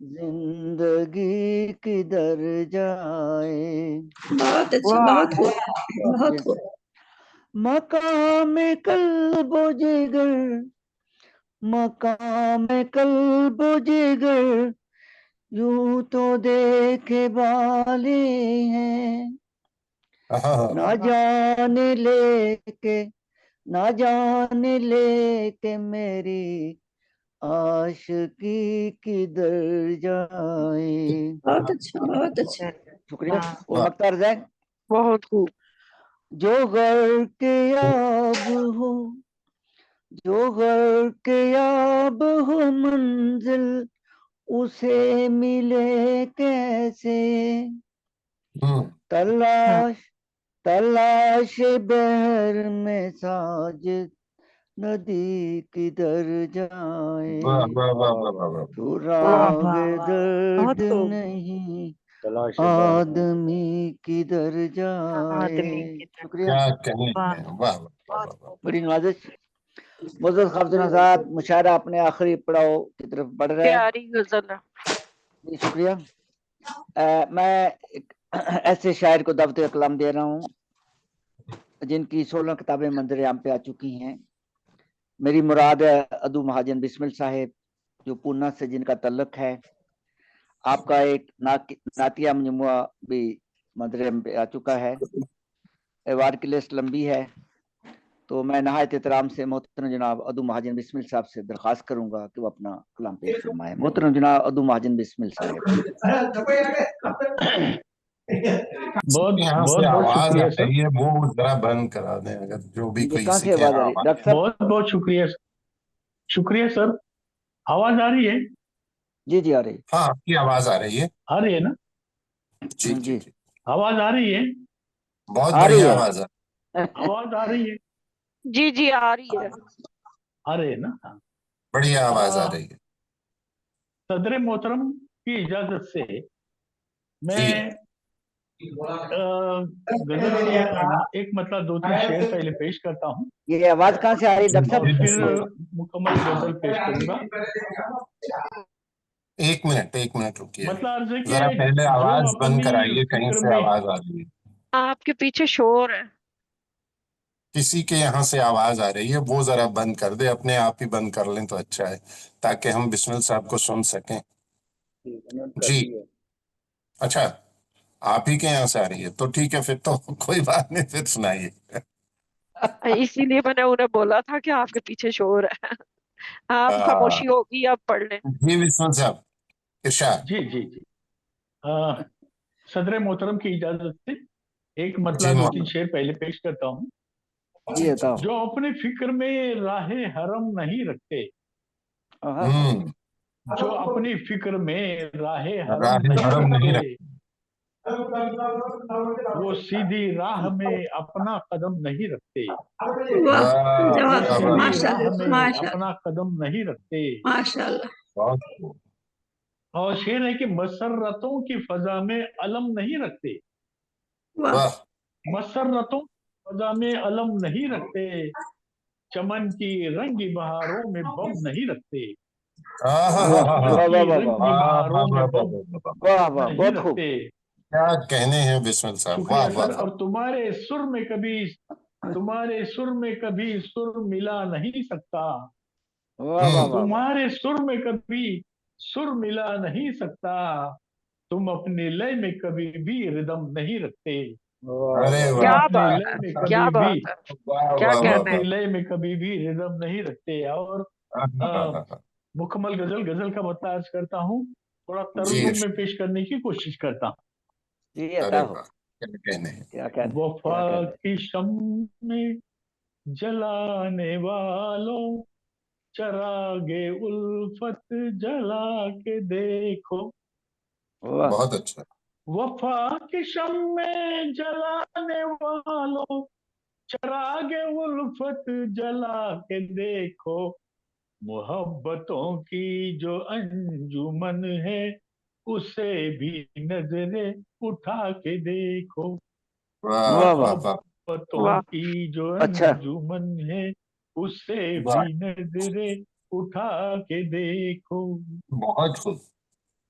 زندگی کدھر جائے. بہت اچھا، بہت خوب، بہت خوب. مقام قلب و جگر، مقام قلب و جگر، یوں تو دیکھے والے ہیں. نہ جانے لے کے میری عاشقی کدھر جائے. بہت اچھا، بہت اچھا. شکریہ. اور مختار زین. بہت خوب. جو غرق آب ہو، جو غرق آب ہو منزل اسے ملے کیسے. تلاش بحر میں ساجد ندی کدھر جائے. تو راگ درد نہیں آدمی کدھر جائے. شکریہ. بڑی نوازش. معزز خافض آزاد، مشاعرہ اپنے آخری پڑاؤ کی طرف بڑھ رہا ہے. پیاری غزل. شکریہ. میں ایک ایسے شاعر کو دعوت کلام دے رہا ہوں جن کی 16 کتابیں منظر عام پہ آ چکی ہیں. میری مراد ہے ادو مہاجن بسمل صاحب، جو پونا سے جن کا تعلق ہے. آپ کا ایک نعتیہ مجموعہ بھی منظر عام پہ آ چکا ہے. ایوارڈ کی لسٹ لمبی ہے، تو میں نہایت احترام سے محترم جناب ادو مہاجن بسمل صاحب سے درخواست کروں گا کہ وہ اپنا کلام پیش فرمائیں. محترم جناب ادو مہاجن بسمل صاحب. بہت شکریہ سر. وہ ذرا بند کرا دیں اگر جو بھی کوئی کہاں سے آواز آ رہی ہے ڈاکٹر صاحب؟ بہت شکریہ، شکریہ سر. آواز آ رہی ہے؟ جی جی آ رہی ہے. ہاں آپ کی آواز آ رہی ہے. آ رہی ہے نا؟ جی جی آواز آ رہی ہے؟ بہت بڑھیا آواز آواز آ رہی ہے. جی جی آ رہی ہے. آ رہی ہے نا؟ بڑھیا آواز آ رہی ہے. صدر محترم کی اجازت سے میں غزل کے ایک مطلب 2-3 شعر پہلے پیش کرتا ہوں. یہ آواز کہاں سے آ رہی ہے ڈاکٹر اور صاحب؟ پھر مکمل غزل پیش کروں گا. ایک منٹ رکیے. مطلب عرض ہے ذرا کہ پہلے جو آواز بند اپنی کرائیے، کہیں فکر سے میں آواز آ رہی ہے. آپ کے پیچھے شور ہے. کسی کے یہاں سے آواز آ رہی ہے، وہ ذرا بند کر دے. اپنے آپ ہی بند کر لیں تو اچھا ہے، تاکہ ہم بسمل صاحب کو سن سکیں. جی اچھا، آپ ہی کے یہاں سے آ رہی ہے تو ٹھیک ہے، پھر تو کوئی بات نہیں، پھر سنائیے. اسی لیے میں نے انہیں بولا تھا کہ آپ کے پیچھے شور ہے. آپ خاموشی ہوگی، آپ پڑھ لیں. جی بسمل صاحب ارشاد. جی صدر محترم کی اجازت سے ایک جی مطلب 2-3 شعر پہلے پیش کرتا ہوں. جو اپنے فکر میں راہ حرم نہیں رکھتے، جو اپنی فکر میں راہ حرم نہیں رکھتے، وہ سیدھی راہ میں اپنا قدم نہیں رکھتے. راہ میں اپنا قدم نہیں رکھتے. اور شعر ہے کہ مسرتوں کی فضا میں علم نہیں رکھتے. مسرتوں کی فضا میں علم نہیں رکھتے، چمن کی رنگی بہاروں میں بم نہیں رکھتے. کیا کہنے ہیں بسمل صاحب. شکریہ سر. اور تمہارے سر میں کبھی سر ملا نہیں سکتا، تمہارے سر میں کبھی سر ملا نہیں سکتا، تم اپنے لے میں کبھی بھی ردم نہیں رکھتے. اپنے لے میں کبھی بھی ردم نہیں رکھتے. اور مکمل غزل کا مطلب عرض کرتا ہوں، تھوڑا ترنم میں پیش کرنے کی کوشش کرتا ہوں. وفا کی شمع میں جلانے والوں، چراغ الفت جلا کے دیکھو. بہت اچھا. وفا کی شمع میں جلانے والوں، چراغ الفت جلا کے دیکھو. محبتوں کی جو انجمن ہے، اسے بھی نظریں اٹھا کے دیکھو. محبتوں کی جو انجمن ہے، اسے بھی نظریں اٹھا کے دیکھو. بہت خوب.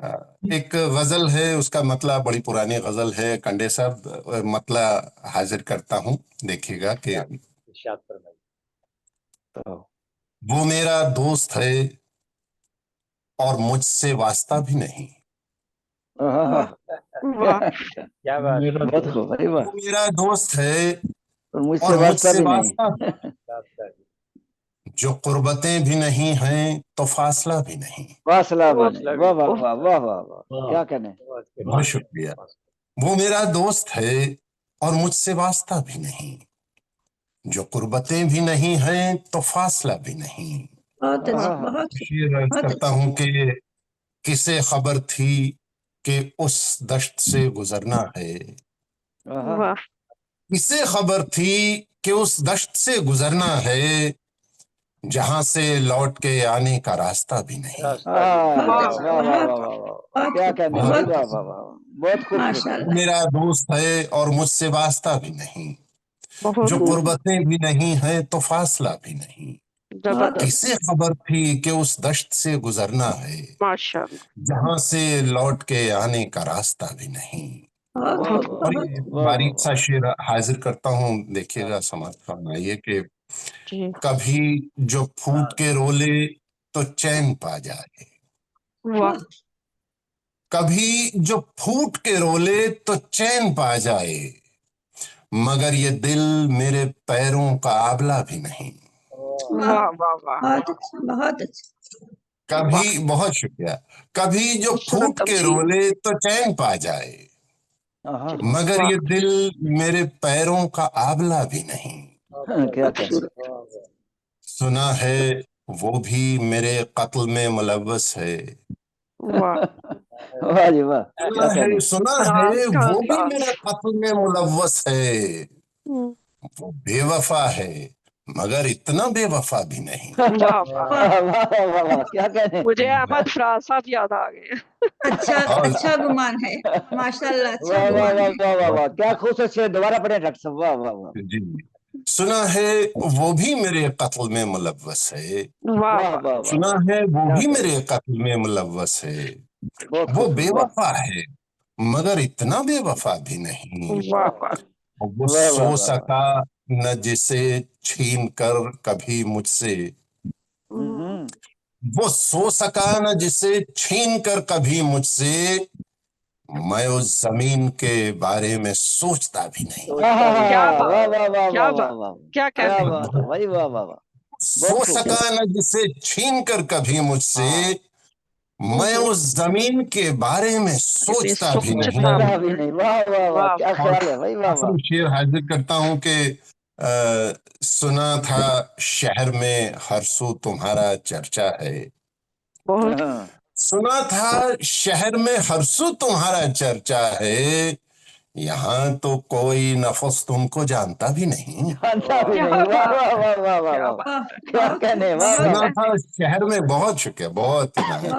ایک غزل ہے، اس کا مطلب بڑی پرانی غزل ہے، کنڈے صاحب مطلب حاضر کرتا ہوں، دیکھیے گا کہ وہ میرا دوست ہے اور مجھ سے واسطہ بھی نہیں، وہ میرا دوست ہے اور مجھ سے واسطہ بھی، جو قربتیں بھی نہیں ہیں تو فاصلہ بھی نہیں، فاصلہ بھی نہیں، واہ واہ واہ واہ واہ واہ، کیا کہنے، بہت شکریہ۔ وہ میرا دوست ہے اور مجھ سے واسطہ بھی نہیں، جو قربتیں بھی نہیں ہیں تو فاصلہ بھی نہیں۔ شعر عرض کرتا ہوں کہ کسے خبر تھی کہ اس دشت سے گزرنا ہے، کسے خبر تھی کہ اس دشت سے گزرنا ہے، جہاں سے لوٹ کے آنے کا راستہ بھی نہیں۔ کیا کہنے، بہت خوب، میرا دوست ہے اور مجھ سے واسطہ بھی نہیں، جو قربتیں بھی نہیں ہیں تو فاصلہ بھی نہیں، کسے خبر تھی کہ اس دشت سے گزرنا ہے، جہاں سے لوٹ کے آنے کا راستہ بھی نہیں۔ اور یہ باریک سا شعر حاضر کرتا ہوں، دیکھیے گا، سماعت فرمائیے کہ کبھی جو پھوٹ کے رولے تو چین پا جائے، کبھی جو پھوٹ کے رولے تو چین پا جائے، مگر یہ دل میرے پیروں کا آبلہ بھی نہیں۔ بہت اچھا، کبھی، بہت شکریہ، کبھی جو پھوٹ کے رولے تو چین پا جائے، مگر یہ دل میرے پیروں کا آبلہ بھی نہیں۔ کیا کہنے، سنا ہے وہ بھی میرے قتل میں ملوث ہے، واہ جی واہ، سنا ہے وہ بھی میرے قتل میں ملوث ہے، وہ بے وفا ہے مگر اتنا بے وفا بھی نہیں۔ کیا کہنے، مجھے احمد فراز صاحب یاد آ گئے۔ اچھا گمان ہے، ماشاء اللہ، اچھا واہ واہ گمان واہ ہے، واہ واہ، کیا خوبصورت شعر، دوبارہ پڑھیں ڈاکٹر صاحب، واہ واہ واہ، جی، سنا ہے وہ بھی میرے قتل میں ملوث ہے، واہ واہ، سنا ہے وہ بھی میرے قتل میں ملوث ہے، وہ بے وفا ہے مگر اتنا بے وفا بھی نہیں، وہ سو سکا نہ جسے چھین کر کبھی مجھ سے، وہ سو سکا نہ جسے چھین کر کبھی مجھ سے، میں اس زمین کے بارے میں سوچتا بھی نہیں۔ سو سکا نہ جسے چھین کر کبھی مجھ سے، میں اس زمین کے بارے میں سوچتا بھی نہیں۔ شعر حاضر کرتا ہوں کہ سنا تھا شہر میں ہر سو تمہارا چرچا ہے، سنا تھا شہر میں ہر سو تمہارا چرچا ہے، یہاں تو کوئی نفس تم کو جانتا بھی نہیں۔ سنا تھا شہر میں، بہت شکریہ، بہت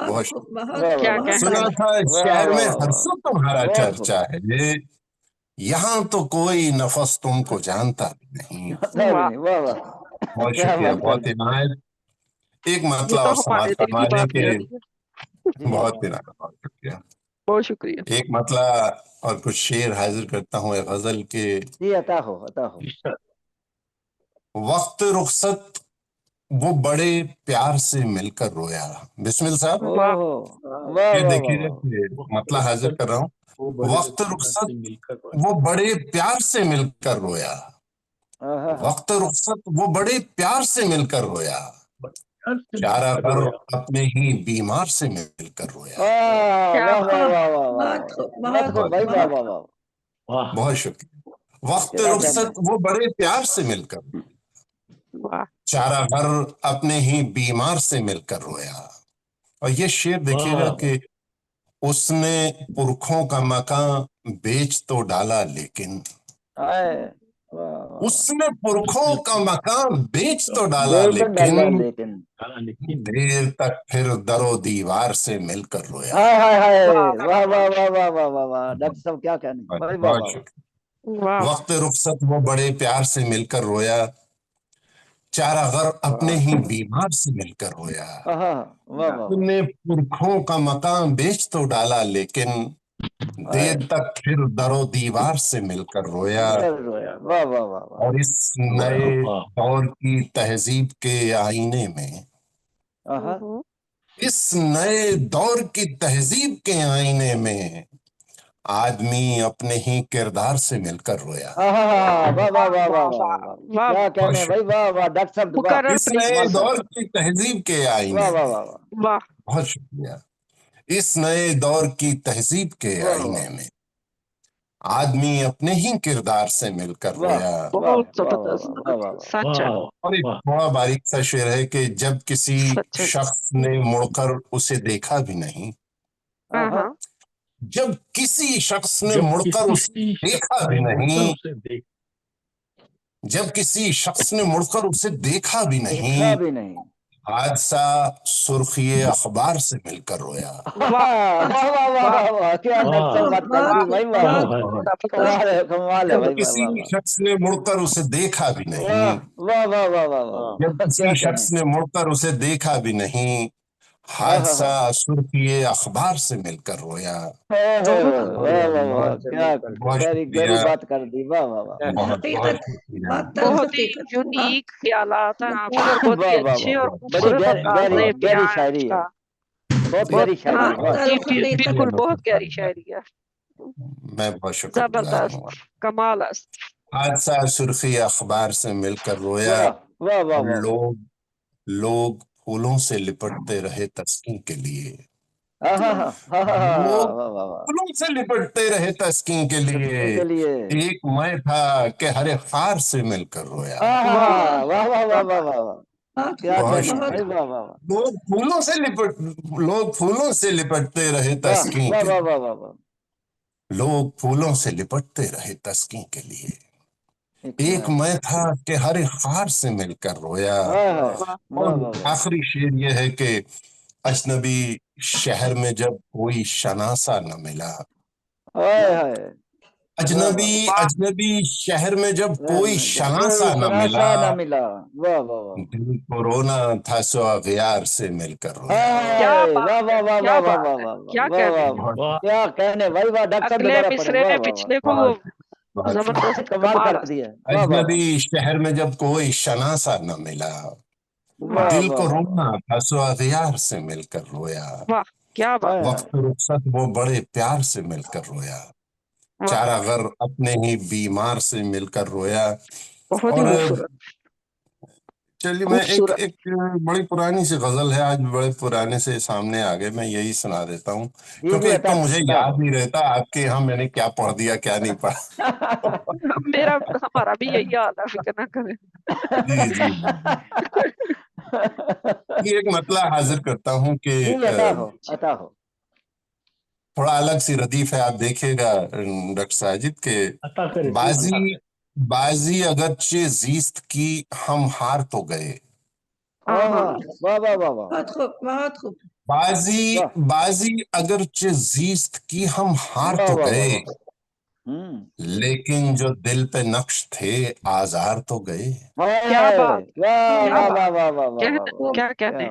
بہت شکریہ، سنا تھا شہر میں ہر سو تمہارا چرچا ہے، یہاں تو کوئی نفس تم کو جانتا بھی نہیں۔ بہت شکریہ، بہت عنایت۔ ایک مطلب اور سماعت فرما لیں کہ بہت عنایت، بہت شکریہ، بہت شکریہ۔ ایک مطلب اور کچھ شعر حاضر کرتا ہوں ایک غزل کے۔ عطا ہو، عطا ہو۔ وقت رخصت وہ بڑے پیار سے مل کر رویا، بسم اللہ صاحب، یہ دیکھیے مطلب حاضر کر رہا ہوں۔ وقت رخصت وہ بڑے پیار سے مل کر رویا، وقت رخصت وہ بڑے پیار سے مل کر رویا، چارہ غر اپنے ہی بیمار سے مل کر رویا۔ بہت شکریہ۔ وقت رخصت وہ بڑے پیار سے مل کر، چارہ غر اپنے ہی بیمار سے مل کر رویا۔ اور یہ شعر دیکھیے گا کہ اس نے پرکھوں کا مکان بیچ تو ڈالا لیکن، اس نے پرکھوں کا مکان بیچ تو ڈالا لیکن، دیر تک پھر در و دیوار سے مل کر رویا۔ ڈاکٹر صاحب کیا کہنے، بہت شکریہ۔ وقت رخصت وہ بڑے پیار سے مل کر رویا، چارہ غر اپنے ہی بیمار سے مل کر رویا، اپنے پرکھوں کا مقام بیچ تو ڈالا لیکن دیر تک پھر در و دیوار سے مل کر رویا، اور اس نئے دور کی تہذیب کے آئینے میں، اس نئے دور کی تہذیب کے آئینے میں آدمی اپنے ہی کردار سے مل کر رویا۔ اس نئے دور کی تہذیب کے آئینے میں، بہت شکریہ، اس نئے دور کی تہذیب کے آئینے میں آدمی اپنے ہی کردار سے مل کر رویا۔ اور ایک بڑا باریک سا شعر ہے کہ جب کسی شخص نے مڑ کر اسے دیکھا بھی نہیں، جب کسی شخص نے مڑ کر اسے دیکھا بھی نہیں، جب کسی شخص نے مڑ کر اسے دیکھا بھی نہیں، حادثہ سرخی اخبار سے مل کر رویا۔ جب کسی شخص نے مڑ کر اسے دیکھا بھی نہیں، جب کسی شخص نے مڑ کر اسے دیکھا بھی نہیں، حادثہ سرخی اخبار سے مل کر رویا۔ بہت ہی یونیک خیالات ہیں آپ کے، بہت ہی اچھے اور خوبصورت انداز ہے بیان کا۔ جی بالکل، بہت گہری شاعری ہے، میں بہت شکریہ، زبردست، کمال است۔ حادثہ سرخی اخبار سے مل کر رویا، لوگ پھولوں سے لپٹتے رہے تسکین کے لیے، پھولوں سے لپٹتے رہے تسکین کے لیے، ایک میں تھا کہ ہر خار سے مل کر رویا۔ لوگ پھولوں سے لپٹتے رہے تسکین کے لیے، لوگ پھولوں سے لپٹتے رہے تسکین کے لیے، ایک میں تھا کہ ہر خار سے مل کر رویا۔ اور آخری شعر یہ ہے کہ اجنبی شہر میں جب کوئی شناسا نہ ملا، اجنبی شہر میں جب کوئی شناسا نہ ملا، دل کو رونا تھا سو اغیار سے مل کر رویا۔ اگلے مصرے میں پچھلے کو اجنبی شہر میں جب کوئی شناسا نہ ملا، دل کو رونا تھا سو اغیار سے مل کر رویا، وقت رخصت وہ بڑے پیار سے مل کر رویا، چارہ غر اپنے ہی بیمار سے مل کر رویا۔ اور چلیے میں ایک بڑی پرانی سی غزل ہے، آج بڑے پرانے سے سامنے آگے، میں یہی سنا دیتا ہوں کیونکہ ایک تو مجھے یاد نہیں رہتا آپ کے یہاں میں نے کیا پڑھ دیا کیا نہیں پڑھا۔ ہمارا بھی یہی حال ہے، فکر نہ کریں۔ جی یہ ایک مطلع حاضر کرتا ہوں کہ تھوڑا الگ سی ردیف ہے، آپ دیکھیے گا ڈاکٹر ساجد کے بازی اگرچہ زیست کی ہم ہار تو گئے، بازی اگرچہ زیست کی ہم ہار تو گئے، لیکن جو دل پہ نقش تھے آزار تو گئے۔ کیا کہتے ہیں؟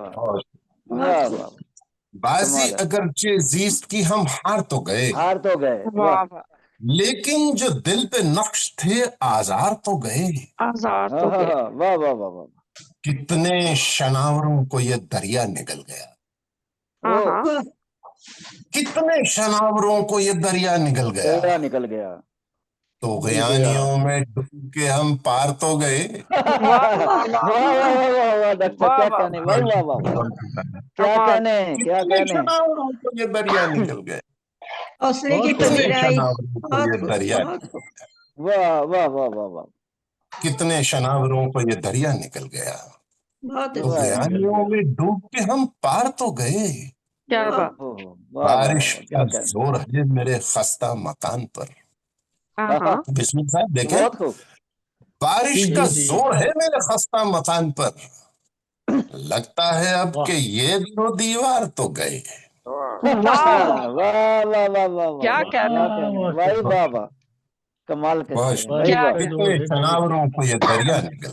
بازی اگرچہ زیست کی ہم ہار تو گئے، لیکن جو دل پہ نقش تھے آزار تو گئے۔ کتنے شناوروں کو یہ دریا نگل گیا، کتنے شناوروں کو یہ دریا نگل گیا، تو غیانیوں میں ڈوب کے ہم پار تو گئے۔ کتنے شناوروں کو یہ دریا نگل گئے، کتنے شناوروں کو یہ دریا نکل گیا، تو غیانیوں میں ڈوب کے ہم پار تو گئے۔ بارش کا زور ہے میرے خستہ مکان پر، بسم اللہ صاحب دیکھیں، بارش کا زور ہے میرے خستہ مکان پر، لگتا ہے اب کہ یہ دو دیوار تو گئے۔ کیا کتنے شناوروں کو یہ دریا نکل،